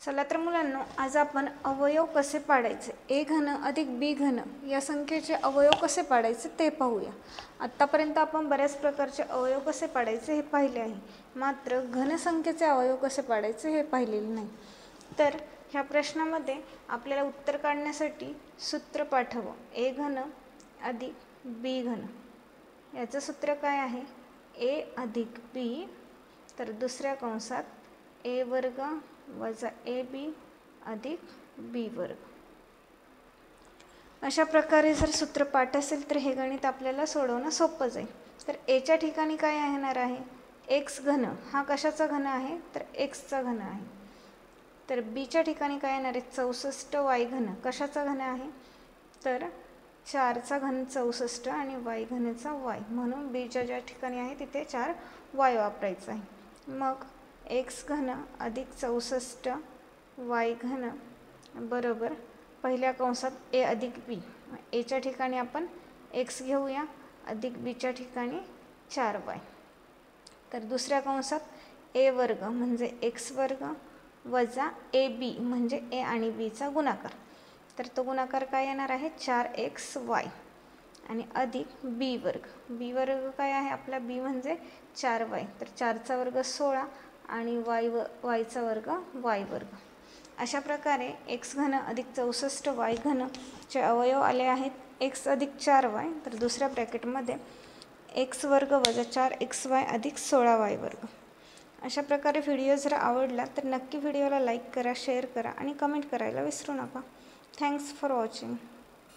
चला तर मुलांनो, आज आपण अवयव कसे पाडायचे, ए घन अधिक बी घन या संख्येचे अवयव कसे पाडायचे ते पाहूया। आतापर्यंत आपण बऱ्याच प्रकारचे अवयव कसे पाडायचे हे पाहिले आहे, मात्र घन संख्येचे अवयव कसे पाडायचे हे पाहिलेले नाही। तर ह्या प्रश्नामध्ये आपल्याला उत्तर काढण्यासाठी सूत्र पाठव, ए घन अधिक बी घन। याचं सूत्र काय आहे, ए अधिक बी, तर दुसऱ्या कंसात ए वर्ग वजा ए बी अधिक बी वर्ग। अशा प्रकारे जर सूत्र पाठ असेल तर हे गणित आपल्याला सोडवणं सोपं जाईल। तर एच्या ठिकाणी काय येणार आहे, एक्स घन, हा कशाचा घन आहे तर एक्सचा घन आहे। तर बीच्या ठिकाणी काय येणार आहे, 64 वाय घन, कशाचा घन आहे तर 4चा घन 64 आणि वाय घनचा वाय, म्हणून बीच्या ज्या ठिकाणी आहे तिथे 4 वाय वापरायचा आहे। मग एक्स घन अधिक 64 वाय घन बरोबर पहिल्या कंसात ए अधिक बी, एच्या ठिकाणी आपण एक्स घेऊया अधिक बीच्या ठिकाणी 4 वाय, तर दुसऱ्या कंसात ए वर्ग म्हणजे एक्स वर्ग वजा ए बी म्हणजे ए आणि बीचा गुणाकार, तर तो गुणाकार काय येणार आहे 4xy आणि अधिक बी वर्ग, बी वर्ग काय आहे आपला, बी म्हणजे 4y, तर 4चा वर्ग 16 आणि वायचा वर्ग वाय वर्ग। अशा प्रकारे एक्स घन अधिक 64 वाय घन चे अवयव आले आहेत एक्स अधिक 4y, तर दुसऱ्या ब्रॅकेटमध्ये एक्स वर्ग वजा 4xy अधिक 16y वर्ग। अशा प्रकारे व्हिडिओ जर आवडला तर नक्की व्हिडिओला लाईक करा, शेअर करा आणि कमेंट करायला विसरू नका। Thanks for watching.